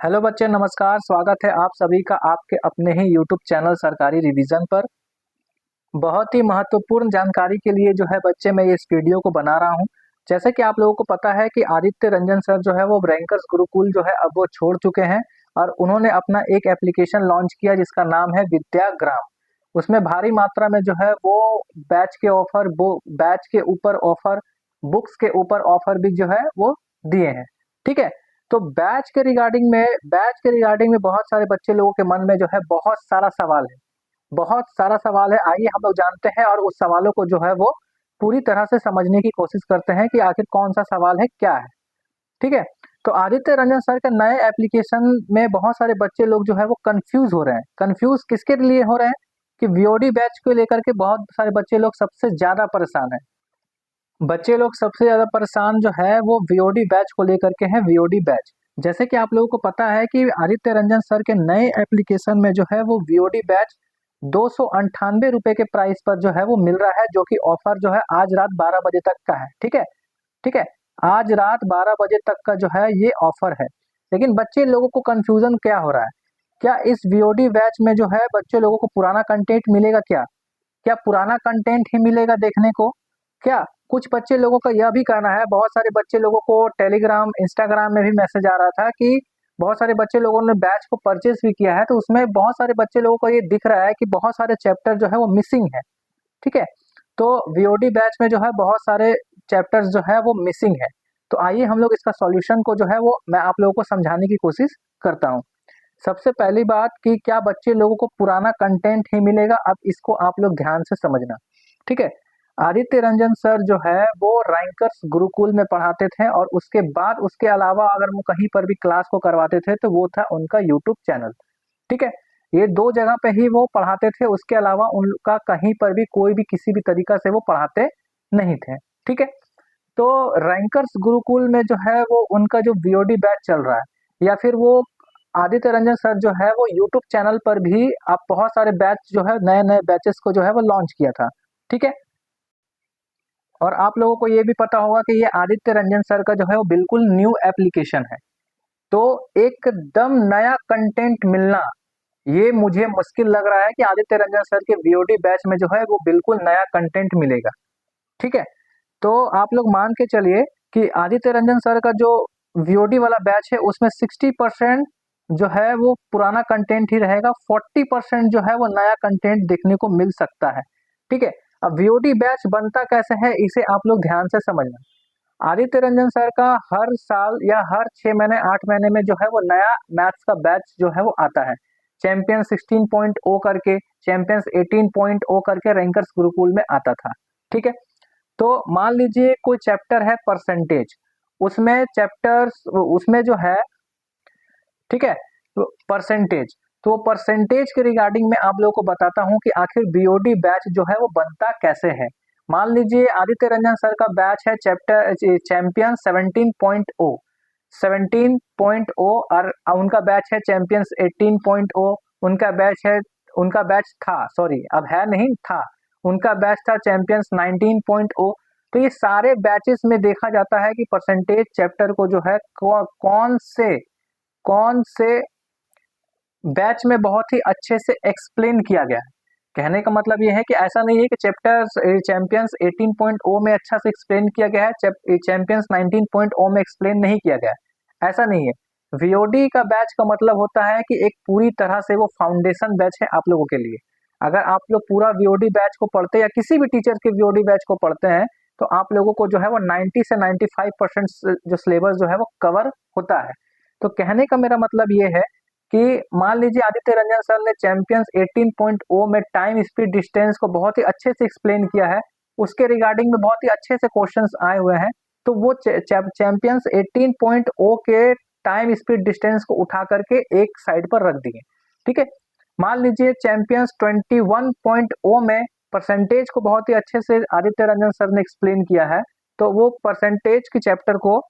Hello बच्चे, नमस्कार। स्वागत है आप सभी का आपके अपने ही यूट्यूब चैनल सरकारी रिवीजन पर। बहुत ही महत्वपूर्ण जानकारी के लिए जो है बच्चे मैं इस वीडियो को बना रहा हूं। जैसे कि आप लोगों को पता है कि आदित्य रंजन सर जो है वो रैंकर्स गुरुकुल जो है अब वो छोड़ चुके हैं और उन्होंने अपना एक एप्लीकेशन लॉन्च किया जिसका नाम है विद्याग्राम। उसमें भारी मात्रा में जो है वो बैच के ऑफर, वो बैच के ऊपर ऑफर, बुक्स के ऊपर ऑफर भी जो है वो दिए हैं। ठीक है। तो बैच के रिगार्डिंग में बहुत सारे बच्चे लोगों के मन में जो है बहुत सारा सवाल है, बहुत सारा सवाल है। आइए हम लोग जानते हैं और उस सवालों को जो है वो पूरी तरह से समझने की कोशिश करते हैं कि आखिर कौन सा सवाल है, क्या है। ठीक है। तो आदित्य रंजन सर के नए एप्लीकेशन में बहुत सारे बच्चे लोग जो है वो कंफ्यूज हो रहे हैं। कंफ्यूज किसके लिए हो रहे हैं कि वीओडी बैच को लेकर के बहुत सारे बच्चे लोग सबसे ज्यादा परेशान है। बच्चे लोग सबसे ज्यादा परेशान जो है वो वीओडी बैच को लेकर के हैं। वीओडी बैच, जैसे कि आप लोगों को पता है कि आदित्य रंजन सर के नए एप्लीकेशन में जो है वो वीओडी बैच 298 रुपए के प्राइस पर जो है वो मिल रहा है, जो कि ऑफर जो है आज रात 12 बजे तक का है। ठीक है। ठीक है। आज रात 12 बजे तक का जो है ये ऑफर है। लेकिन बच्चे लोगों को कंफ्यूजन क्या हो रहा है, क्या इस वीओडी बैच में जो है बच्चे लोगों को पुराना कंटेंट मिलेगा? क्या क्या पुराना कंटेंट ही मिलेगा देखने को? क्या कुछ बच्चे लोगों का यह भी कहना है, बहुत सारे बच्चे लोगों को टेलीग्राम, इंस्टाग्राम में भी मैसेज आ रहा था कि बहुत सारे बच्चे लोगों ने बैच को परचेज भी किया है, तो उसमें बहुत सारे बच्चे लोगों को ये दिख रहा है कि बहुत सारे चैप्टर जो है वो मिसिंग है। ठीक है। तो वीओडी बैच में जो है बहुत सारे चैप्टर्स जो है वो मिसिंग है। तो आइए हम लोग इसका सॉल्यूशन को जो है वो मैं आप लोगों को समझाने की कोशिश करता हूँ। सबसे पहली बात कि क्या बच्चे लोगों को पुराना कंटेंट ही मिलेगा, अब इसको आप लोग ध्यान से समझना। ठीक है। आदित्य रंजन सर जो है वो रैंकर्स गुरुकुल में पढ़ाते थे और उसके बाद उसके अलावा अगर वो कहीं पर भी क्लास को करवाते थे तो वो था उनका यूट्यूब चैनल। ठीक है। ये दो जगह पे ही वो पढ़ाते थे, उसके अलावा उनका कहीं पर भी कोई भी किसी भी तरीका से वो पढ़ाते नहीं थे। ठीक है। तो रैंकर्स गुरुकुल में जो है वो उनका जो वीओडी बैच चल रहा है, या फिर वो आदित्य रंजन सर जो है वो यूट्यूब चैनल पर भी आप बहुत सारे बैच जो है, नए नए बैचेस को जो है वो लॉन्च किया था। ठीक है। और आप लोगों को ये भी पता होगा कि ये आदित्य रंजन सर का जो है वो बिल्कुल न्यू एप्लीकेशन है। तो एकदम नया कंटेंट मिलना, ये मुझे मुश्किल लग रहा है कि आदित्य रंजन सर के वीओडी बैच में जो है वो बिल्कुल नया कंटेंट मिलेगा। ठीक है। तो आप लोग मान के चलिए कि आदित्य रंजन सर का जो वीओडी वाला बैच है उसमें 60% जो है वो पुराना कंटेंट ही रहेगा, 40% जो है वो नया कंटेंट देखने को मिल सकता है। ठीक है। अब वीओडी बैच बनता कैसे है इसे आप लोग ध्यान से समझना। आदित्य रंजन सर का हर साल या हर 6 महीने 8 महीने में जो है वो नया मैथ्स का बैच जो है वो आता है। चैंपियन 16.0 करके, चैंपियंस 18.0 करके रैंकर्स गुरुकुल में आता था। ठीक है। तो मान लीजिए कोई चैप्टर है परसेंटेज, उसमें चैप्टर्स उसमें जो है, ठीक है, तो परसेंटेज, तो परसेंटेज के रिगार्डिंग में आप लोगों को बताता हूं कि आखिर बीओडी बैच जो है वो बनता कैसे है। मान लीजिए आदित्य रंजन सर का बैच है चैप्टर चैंपियन 17.0, 17.0, और उनका बैच है चैंपियंस 18.0। उनका बैच है, उनका बैच था, सॉरी अब है नहीं था, उनका बैच था चैंपियंस 19.0। तो ये सारे बैचेस में देखा जाता है कि परसेंटेज चैप्टर को जो है कौन से बैच में बहुत ही अच्छे से एक्सप्लेन किया गया है। कहने का मतलब ये है कि ऐसा नहीं है कि चैंपियंस 18.0 में अच्छा से एक्सप्लेन किया गया है, चैंपियंस 19.0 में एक्सप्लेन नहीं किया गया है, ऐसा नहीं है। वीओडी का बैच का मतलब होता है कि एक पूरी तरह से वो फाउंडेशन बैच है आप लोगों के लिए। अगर आप लोग पूरा वीओडी बैच को पढ़ते हैं या किसी भी टीचर के वीओडी बैच को पढ़ते हैं तो आप लोगों को जो है वो 90 से 95% जो सिलेबस जो है वो कवर होता है। तो कहने का मेरा मतलब ये है कि मान लीजिए आदित्य रंजन सर ने चैंपियंस 18.0 में टाइम स्पीड डिस्टेंस को बहुत ही अच्छे से एक्सप्लेन किया है, उसके रिगार्डिंग में बहुत ही अच्छे से क्वेश्चंस आए हुए हैं। तो वो चैंपियंस 18.0 के टाइम स्पीड डिस्टेंस को उठा करके एक साइड पर रख दिए। ठीक है। मान लीजिए चैंपियंस 21.0 में परसेंटेज को बहुत ही अच्छे से आदित्य रंजन सर ने एक्सप्लेन किया है, तो वो परसेंटेज के चैप्टर को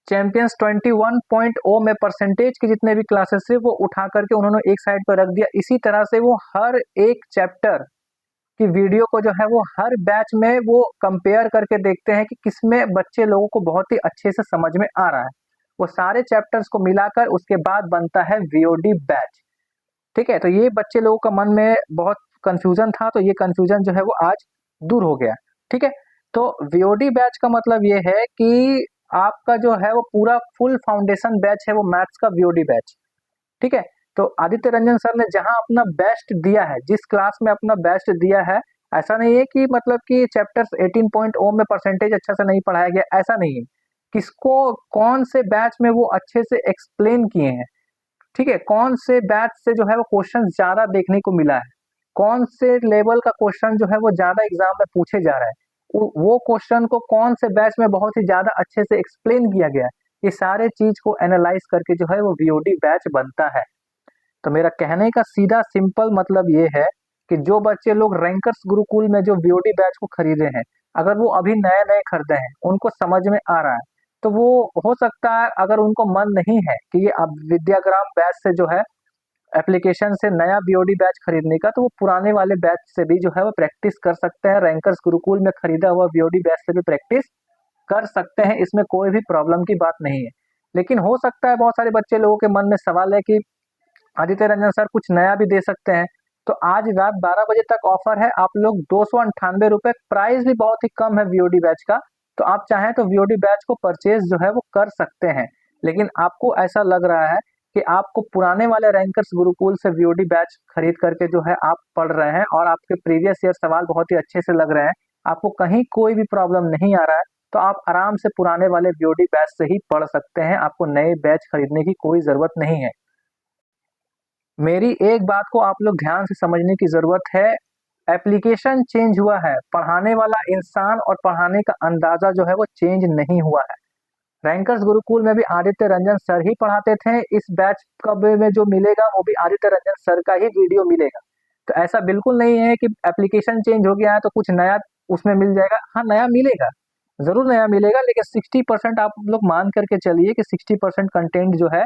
चैंपियंस 21.0 में परसेंटेज के जितने भी क्लासेस थे वो उठा करके उन्होंने एक साइड पर रख दिया। इसी तरह से वो हर एक चैप्टर की वीडियो को जो है वो हर बैच में वो कंपेयर करके देखते हैं कि किसमें बच्चे लोगों को बहुत ही अच्छे से समझ में आ रहा है। वो सारे चैप्टर्स को मिलाकर उसके बाद बनता है वीओडी बैच। ठीक है, तो ये बच्चे लोगों का मन में बहुत कंफ्यूजन था, तो ये कंफ्यूजन जो है वो आज दूर हो गया। ठीक है, तो वीओडी बैच का मतलब ये है कि आपका जो है वो पूरा फुल फाउंडेशन बैच है वो मैथ्स का वीओडी बैच। ठीक है, तो आदित्य रंजन सर ने जहां अपना बेस्ट दिया है, जिस क्लास में अपना बेस्ट दिया है, ऐसा नहीं है कि मतलब कि चैप्टर्स 18.0 में परसेंटेज अच्छा से नहीं पढ़ाया गया, ऐसा नहीं है। किसको कौन से बैच में वो अच्छे से एक्सप्लेन किए हैं, ठीक है, कौन से बैच से जो है वो क्वेश्चन ज्यादा देखने को मिला है, कौन से लेवल का क्वेश्चन जो है वो ज्यादा एग्जाम में पूछे जा रहा है, वो क्वेश्चन को कौन से बैच में बहुत ही ज्यादा अच्छे से एक्सप्लेन किया गया है, ये सारे चीज को एनालाइज करके जो है वो वीओडी बैच बनता है। तो मेरा कहने का सीधा सिंपल मतलब ये है कि जो बच्चे लोग रैंकर्स गुरुकुल में जो वीओडी बैच को खरीदे हैं, अगर वो अभी नए नए खरीदे हैं, उनको समझ में आ रहा है, तो वो हो सकता है अगर उनको मन नहीं है कि ये अब विद्याग्राम बैच से जो है एप्लीकेशन से नया वीओडी बैच खरीदने का, तो वो पुराने वाले बैच से भी जो है वो प्रैक्टिस कर सकते हैं, रैंकर्स गुरुकुल में खरीदा हुआ वीओडी बैच से भी प्रैक्टिस कर सकते हैं, इसमें कोई भी प्रॉब्लम की बात नहीं है। लेकिन हो सकता है बहुत सारे बच्चे लोगों के मन में सवाल है कि आदित्य रंजन सर कुछ नया भी दे सकते हैं, तो आज रात 12 बजे तक ऑफर है, आप लोग 298 रुपये, प्राइस भी बहुत ही कम है वीओडी बैच का, तो आप चाहें तो वीओडी बैच को परचेज जो है वो कर सकते हैं। लेकिन आपको ऐसा लग रहा है कि आपको पुराने वाले रैंकर्स गुरुकुल से वीओडी बैच खरीद करके जो है आप पढ़ रहे हैं और आपके प्रीवियस ईयर सवाल बहुत ही अच्छे से लग रहे हैं, आपको कहीं कोई भी प्रॉब्लम नहीं आ रहा है, तो आप आराम से पुराने वाले वीओडी बैच से ही पढ़ सकते हैं, आपको नए बैच खरीदने की कोई जरूरत नहीं है। मेरी एक बात को आप लोग ध्यान से समझने की जरूरत है, एप्लीकेशन चेंज हुआ है, पढ़ाने वाला इंसान और पढ़ाने का अंदाजा जो है वो चेंज नहीं हुआ है। रैंकर्स गुरुकुल में भी आदित्य रंजन सर ही पढ़ाते थे, इस बैच कब में जो मिलेगा वो भी आदित्य रंजन सर का ही वीडियो मिलेगा। तो ऐसा बिल्कुल नहीं है कि एप्लीकेशन चेंज हो गया है तो कुछ नया उसमें मिल जाएगा, हाँ नया मिलेगा, जरूर नया मिलेगा, लेकिन 60% आप लोग मान करके चलिए कि 60% कंटेंट जो है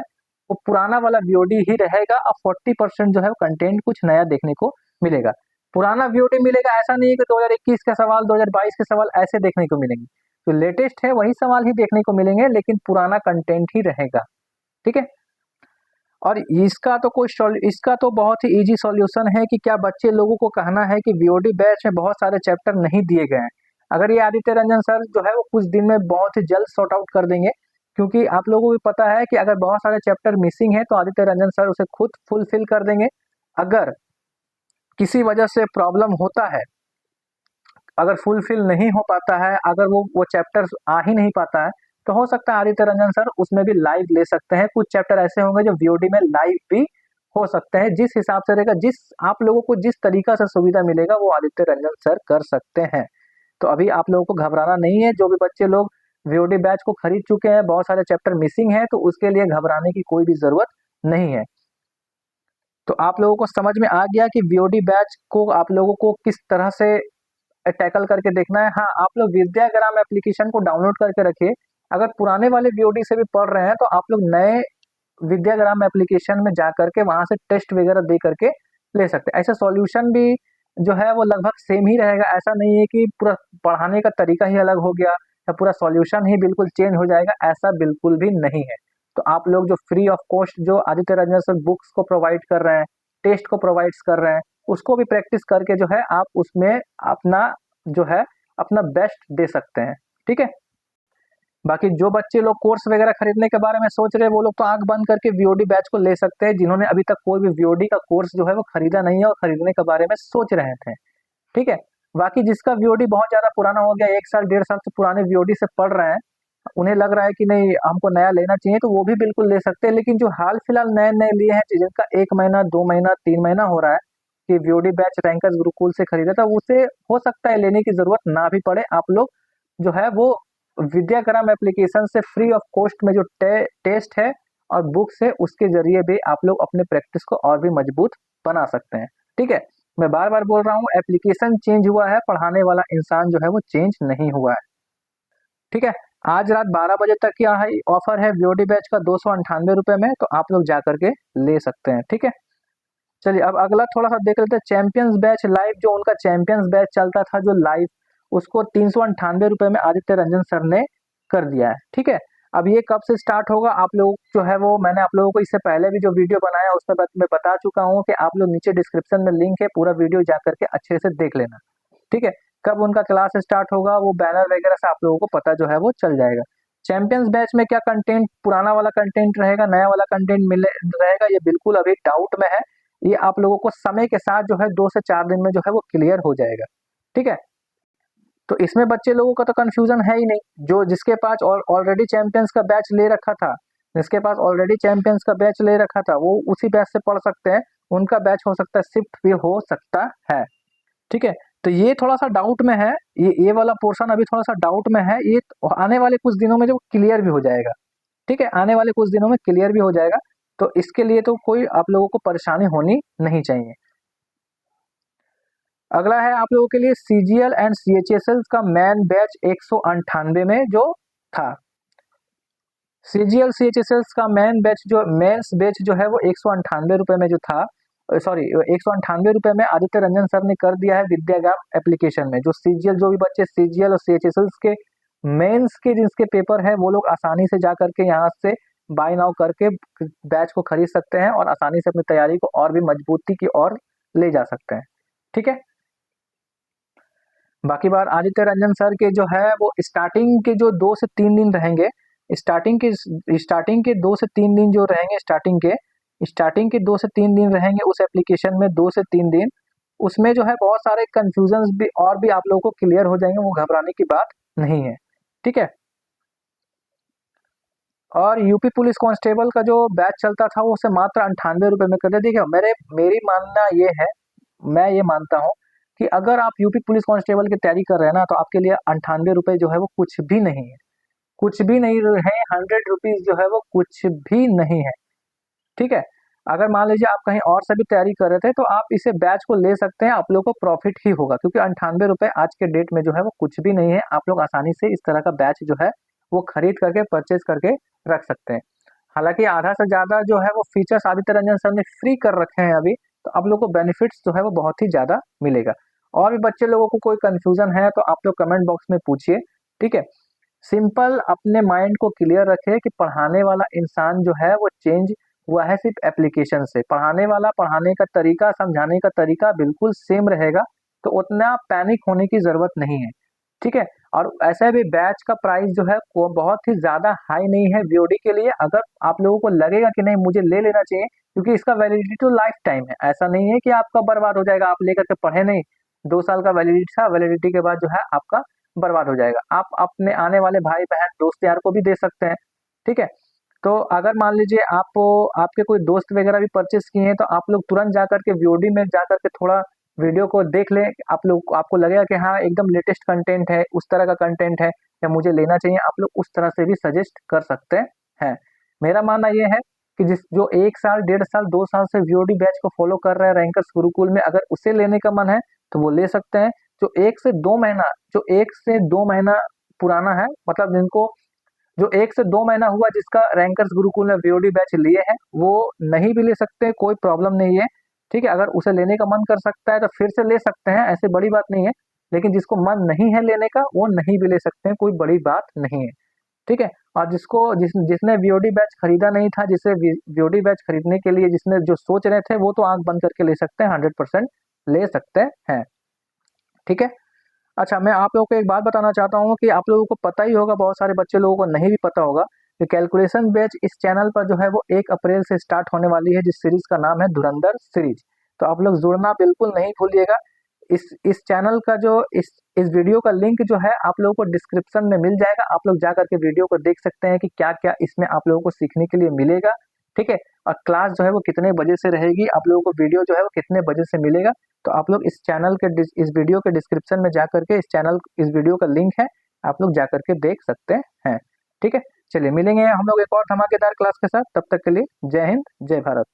वो पुराना वाला वीओडी ही रहेगा और 40% जो है कंटेंट कुछ नया देखने को मिलेगा। पुराना वीओडी मिलेगा ऐसा नहीं है कि 2021 का सवाल 2022 के सवाल ऐसे देखने को मिलेंगे, जो लेटेस्ट है वही सवाल ही देखने को मिलेंगे, लेकिन पुराना कंटेंट ही रहेगा। ठीक है, और इसका तो बहुत ही इजी सॉल्यूशन है कि क्या बच्चे लोगों को कहना है कि वीओडी बैच में बहुत सारे चैप्टर नहीं दिए गए हैं। अगर ये आदित्य रंजन सर जो है वो कुछ दिन में बहुत ही जल्द सॉर्ट आउट कर देंगे, क्योंकि आप लोगों को भी पता है कि अगर बहुत सारे चैप्टर मिसिंग है तो आदित्य रंजन सर उसे खुद फुलफिल कर देंगे। अगर किसी वजह से प्रॉब्लम होता है, अगर फुलफिल नहीं हो पाता है, अगर वो चैप्टर आ ही नहीं पाता है, तो हो सकता है आदित्य रंजन सर उसमें भी लाइव ले सकते हैं। कुछ चैप्टर ऐसे होंगे जो वीओडी में लाइव भी हो सकते हैं, जिस हिसाब से रहेगा, जिस आप लोगों को जिस तरीका से सुविधा मिलेगा वो आदित्य रंजन सर कर सकते हैं। तो अभी आप लोगों को घबराना नहीं है, जो भी बच्चे लोग वीओडी बैच को खरीद चुके हैं, बहुत सारे चैप्टर मिसिंग है, तो उसके लिए घबराने की कोई भी जरूरत नहीं है। तो आप लोगों को समझ में आ गया कि वीओडी बैच को आप लोगों को किस तरह से टैकल करके देखना है। हाँ, आप लोग विद्याग्राम एप्लीकेशन को डाउनलोड करके रखिए, अगर पुराने वाले वीओडी से भी पढ़ रहे हैं तो आप लोग नए विद्याग्राम एप्लीकेशन में जा करके वहां से टेस्ट वगैरह दे करके ले सकते हैं। ऐसा सॉल्यूशन भी जो है वो लगभग सेम ही रहेगा, ऐसा नहीं है कि पूरा पढ़ाने का तरीका ही अलग हो गया या पूरा सॉल्यूशन ही बिल्कुल चेंज हो जाएगा, ऐसा बिल्कुल भी नहीं है। तो आप लोग जो फ्री ऑफ कॉस्ट जो आदित्य रंजन सर बुक्स को प्रोवाइड कर रहे हैं, टेस्ट को प्रोवाइड कर रहे हैं, उसको भी प्रैक्टिस करके जो है आप उसमें अपना जो है अपना बेस्ट दे सकते हैं। ठीक है, बाकी जो बच्चे लोग कोर्स वगैरह खरीदने के बारे में सोच रहे हैं वो लोग तो आंख बंद करके वीओडी बैच को ले सकते हैं, जिन्होंने अभी तक कोई भी वीओडी का कोर्स जो है वो खरीदा नहीं है और खरीदने के बारे में सोच रहे थे। ठीक है, बाकी जिसका वीओडी बहुत ज्यादा पुराना हो गया, 1 साल 1.5 साल से पुराने वीओडी से पढ़ रहे हैं, उन्हें लग रहा है कि नहीं हमको नया लेना चाहिए, तो वो भी बिल्कुल ले सकते हैं। लेकिन जो हाल फिलहाल नए नए लिए हैं, जिनका 1 महीना 2 महीना 3 महीना हो रहा है कि वीओडी बैच रैंकर्स गुरुकुल से खरीदा था, उसे हो सकता है लेने की जरूरत ना भी पड़े। आप लोग जो है वो विद्याग्राम एप्लीकेशन से फ्री ऑफ कॉस्ट में जो टेस्ट है और बुक्स है उसके जरिए भी आप लोग अपने प्रैक्टिस को और भी मजबूत बना सकते हैं। ठीक है, मैं बार बार बोल रहा हूँ, एप्लीकेशन चेंज हुआ है, पढ़ाने वाला इंसान जो है वो चेंज नहीं हुआ है। ठीक है, आज रात 12 बजे तक की ऑफर है वीओडी बैच का 298 रुपये में, तो आप लोग जा करके ले सकते हैं। ठीक है, चलिए अब अगला थोड़ा सा देख लेते हैं, चैंपियंस बैच लाइव, जो उनका चैंपियंस बैच चलता था जो लाइव, उसको 398 रुपये में आदित्य रंजन सर ने कर दिया है। ठीक है, अब ये कब से स्टार्ट होगा आप लोग जो है वो, मैंने आप लोगों को इससे पहले भी जो वीडियो बनाया उसमें मैं बता चुका हूँ कि आप लोग नीचे डिस्क्रिप्शन में लिंक है, पूरा वीडियो जा करके अच्छे से देख लेना। ठीक है, कब उनका क्लास स्टार्ट होगा वो बैनर वगैरह से आप लोगों को पता जो है वो चल जाएगा। चैंपियंस बैच में क्या कंटेंट, पुराना वाला कंटेंट रहेगा, नया वाला कंटेंट मिले रहेगा, ये बिल्कुल अभी डाउट में है। ये आप लोगों को समय के साथ जो है 2 से 4 दिन में जो है वो क्लियर हो जाएगा। ठीक है, तो इसमें बच्चे लोगों का तो कंफ्यूजन है ही नहीं। जो जिसके पास ऑलरेडी चैंपियंस का बैच ले रखा था, जिसके पास ऑलरेडी चैंपियंस का बैच ले रखा था, वो उसी बैच से पढ़ सकते हैं। उनका बैच हो सकता है शिफ्ट भी हो सकता है। ठीक है, तो ये थोड़ा सा डाउट में है, ये वाला पोर्शन अभी थोड़ा सा डाउट में है। ये आने वाले कुछ दिनों में जो क्लियर भी हो जाएगा। ठीक है, आने वाले कुछ दिनों में क्लियर भी हो जाएगा। तो इसके लिए तो कोई आप लोगों को परेशानी होनी नहीं चाहिए। अगला है आप लोगों के लिए सीजीएल एंड सीएचएसएल का मैन बैच 198 में जो था। सीजीएल सीएचएसएल का मैन बैच जो मेंस बैच जो है वो 198 रुपए में जो था, सॉरी 198 रुपए में आदित्य रंजन सर ने कर दिया है विद्यागाम एप्लीकेशन में। जो सीजीएल, जो भी बच्चे सीजीएल और सीएचएसएल के मेंस के जिसके पेपर है वो लोग आसानी से जा करके यहाँ से बाय नाउ करके बैच को खरीद सकते हैं और आसानी से अपनी तैयारी को और भी मजबूती की ओर ले जा सकते हैं। ठीक है, बाकी बात आदित्य रंजन सर के जो है वो स्टार्टिंग के जो 2 से 3 दिन रहेंगे, स्टार्टिंग के 2 से 3 दिन जो रहेंगे, स्टार्टिंग के 2 से 3 दिन रहेंगे उस एप्लीकेशन में, 2 से 3 दिन। उसमें जो है बहुत सारे कंफ्यूजन भी और भी आप लोगों को क्लियर हो जाएंगे, वो घबराने की बात नहीं है। ठीक है, और यूपी पुलिस कांस्टेबल का जो बैच चलता था वो उसे मात्र 98 रुपए में कर दिया। देखिए मेरी मानना ये है, मैं ये मानता हूँ कि अगर आप यूपी पुलिस कांस्टेबल की तैयारी कर रहे हैं ना, तो आपके लिए 98 रुपए जो है वो कुछ भी नहीं है, कुछ भी नहीं है। 100 रुपीज जो है वो कुछ भी नहीं है। ठीक है, अगर मान लीजिए आप कहीं और से भी तैयारी कर रहे थे तो आप इसे बैच को ले सकते हैं, आप लोग को प्रॉफिट ही होगा, क्योंकि 98 रुपए आज के डेट में जो है वो कुछ भी नहीं है। आप लोग आसानी से इस तरह का बैच जो है वो खरीद करके परचेज करके रख सकते हैं। हालांकि आधा से ज्यादा जो है वो फीचर्स आदित्य रंजन सर ने फ्री कर रखे हैं अभी, तो आप लोग को बेनिफिट्स जो है वो बहुत ही ज्यादा मिलेगा। और भी बच्चे लोगों को कोई कंफ्यूजन है तो आप लोग कमेंट बॉक्स में पूछिए। ठीक है, सिंपल अपने माइंड को क्लियर रखे कि पढ़ाने वाला इंसान जो है वो चेंज हुआ है सिर्फ एप्लीकेशन से। पढ़ाने वाला, पढ़ाने का तरीका, समझाने का तरीका बिल्कुल सेम रहेगा, तो उतना पैनिक होने की जरूरत नहीं है। ठीक है, और ऐसे भी बैच का प्राइस जो है वो बहुत ही ज्यादा हाई नहीं है बीओडी के लिए। अगर आप लोगों को लगेगा कि नहीं मुझे ले लेना चाहिए, क्योंकि इसका वैलिडिटी तो लाइफ टाइम है, ऐसा नहीं है कि आपका बर्बाद हो जाएगा, आप लेकर के पढ़े नहीं, 2 साल का वैलिडिटी था, वैलिडिटी के बाद जो है आपका बर्बाद हो जाएगा। आप अपने आने वाले भाई बहन दोस्त यार को भी दे सकते हैं। ठीक है, तो अगर मान लीजिए आप, आपके कोई दोस्त वगैरह भी परचेस किए हैं, तो आप लोग तुरंत जाकर के वीओडी में जाकर के थोड़ा वीडियो को देख लें। आप लोग, आपको लगेगा कि हाँ एकदम लेटेस्ट कंटेंट है, उस तरह का कंटेंट है या मुझे लेना चाहिए, आप लोग उस तरह से भी सजेस्ट कर सकते हैं। मेरा मानना ये है कि जिस जो 1 साल 1.5 साल 2 साल से वीओडी बैच को फॉलो कर रहे हैं रैंकर्स गुरुकुल में, अगर उसे लेने का मन है तो वो ले सकते हैं। जो 1 से 2 महीना पुराना है, मतलब जिनको जो 1 से 2 महीना हुआ जिसका रैंकर्स गुरुकुल में वीओडी बैच लिए हैं, वो नहीं भी ले सकते हैं, कोई प्रॉब्लम नहीं है। ठीक है, अगर उसे लेने का मन कर सकता है तो फिर से ले सकते हैं, ऐसे बड़ी बात नहीं है। लेकिन जिसको मन नहीं है लेने का वो नहीं भी ले सकते हैं, कोई बड़ी बात नहीं है। ठीक है, और जिसने वीओडी बैच खरीदा नहीं था, जिसे वीओडी बैच खरीदने के लिए जिसने जो सोच रहे थे, वो तो आंख बंद करके ले सकते हैं, 100% ले सकते हैं। ठीक है, अच्छा मैं आप लोगों को एक बात बताना चाहता हूँ कि आप लोगों को पता ही होगा, बहुत सारे बच्चे लोगों को नहीं भी पता होगा कि कैलकुलेशन बैच इस चैनल पर जो है वो 1 अप्रैल से स्टार्ट होने वाली है, जिस सीरीज का नाम है धुरंधर सीरीज। तो आप लोग जुड़ना बिल्कुल नहीं भूलिएगा। इस चैनल का जो इस वीडियो का लिंक जो है आप लोगों को डिस्क्रिप्शन में मिल जाएगा, आप लोग जा करके वीडियो को देख सकते हैं कि क्या क्या इसमें आप लोगों को सीखने के लिए मिलेगा। ठीक है, और क्लास जो है वो कितने बजे से रहेगी, आप लोगों को वीडियो जो है वो कितने बजे से मिलेगा। तो आप लोग इस चैनल के इस वीडियो के डिस्क्रिप्शन में जा करके इस वीडियो का लिंक है, आप लोग जा करके देख सकते हैं। ठीक है, चलिए मिलेंगे हम लोग एक और धमाकेदार क्लास के साथ, तब तक के लिए जय हिंद जय भारत।